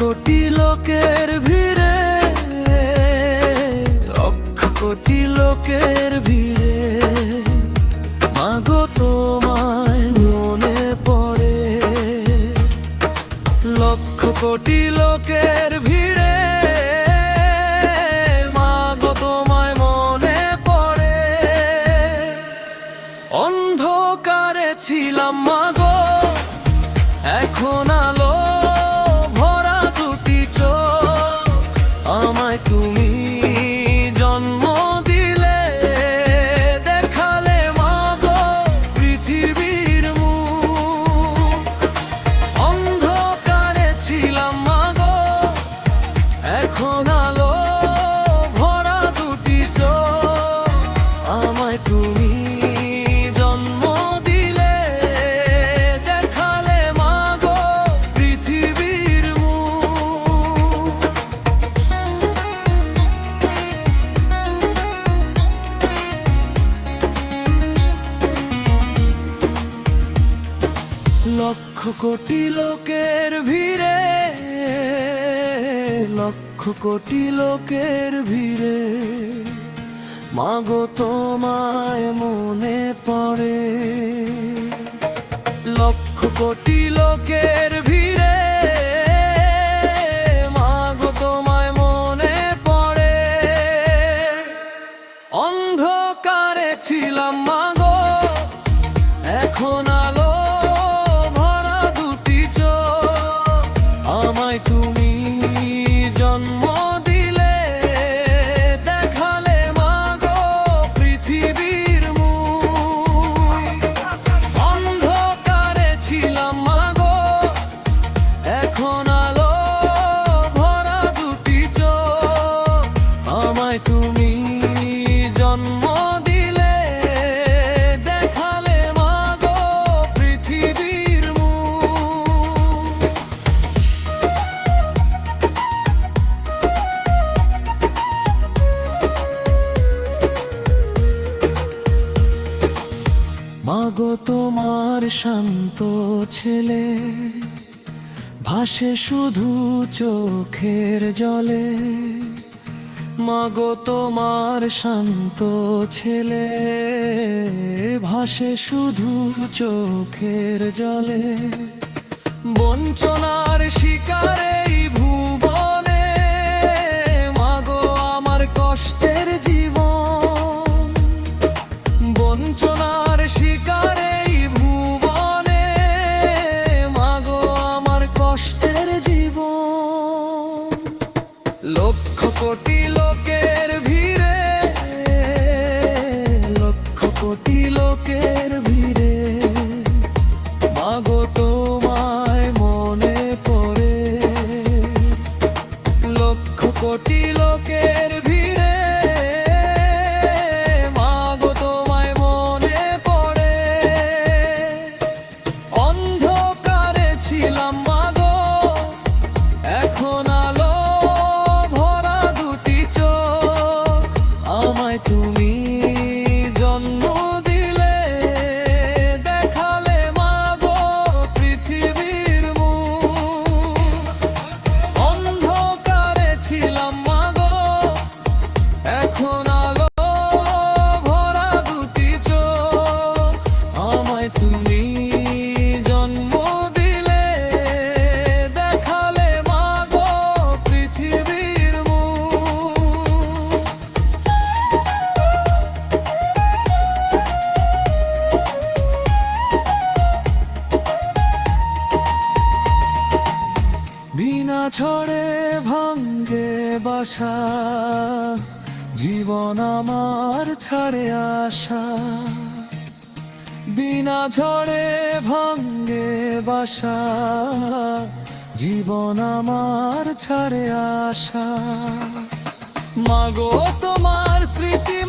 কোটি লোকের ভিড়ে, লক্ষ কোটি লোকের ভিড়ে, মাগো তোমায় মনে পড়ে। লক্ষ কোটি লোকের ভিড়ে, মাগো তোমায় মনে পড়ে। অন্ধকারে ছিলাম মাগো, এখন আলো ভরা দুটি চোখ, আমায় তুমি জন্ম দিলে, দেখালে মাগো পৃথিবীর মুখ। অন্ধকারে ছিলাম মাগো, এখন আলো ভরা দুটি চোখ, আমায় তুমি জন্ম দিলে, দেখালে মাগো পৃথিবীর মুখ। লক্ষ কোটি লোকের ভিড়ে, লক্ষ কোটি লোকের ভিড়ে, মাগো তোমায় মনে পড়ে। লক্ষ কোটি লোকের ভিড়ে, মাগো তোমায় মনে পড়ে। অন্ধকারে ছিলাম মাগো, এখন আলো ভরা দুটি চোখ, আমায় তুমি জন্ম দিলে, দেখালে মাগো পৃথিবীর মুখ। অন্ধকারে ছিলাম মাগো, এখন আলো ভরা দুটি চোখ, আমায় তুমি জন্ম দিলে, দেখালে মাগো পৃথিবীর মুখ। মাগো তোমার শান্ত ছেলে, ভাসে শুধু চোখের জলে। মাগো তোমার শান্ত ছেলে, ভাসে শুধু চোখের জলে। বঞ্চনার শিকারে এই ভুবনে, মাগো আমার কষ্টের জীবন। বঞ্চনার শিকারে এই ভুবনে, মাগো আমার কষ্টের জীবন। লক্ষ কোটি লোকের ভিড়ে, লক্ষ কোটি লোকের ভিড়ে, মাগো তোমায় মনে পড়ে। লক্ষ কোটি লোকের ভিড়ে, মাগো তোমায় মনে পড়ে। অন্ধকারে ছিলাম মাগো, এখন আলো ভরা দুটি চোখ, আমায় তুমি জন্ম দিলে, দেখালে মাগো পৃথিবীর মুখ। অন্ধকারে ছিলাম মাগো, এখন আলো ভরা দুটি চোখ, আমায় তুমি জন্ম দিলে, দেখালে মাগো পৃথিবীর মুখ। বিনা ঝড়ে ভাঙ্গে বাসা, জীবন আমার ছাড়ে আসা। বিনা ঝড়ে ভাঙ্গে বাসা, জীবন আমার ছাড়ে আসা। মাগো তোমার স্মৃতি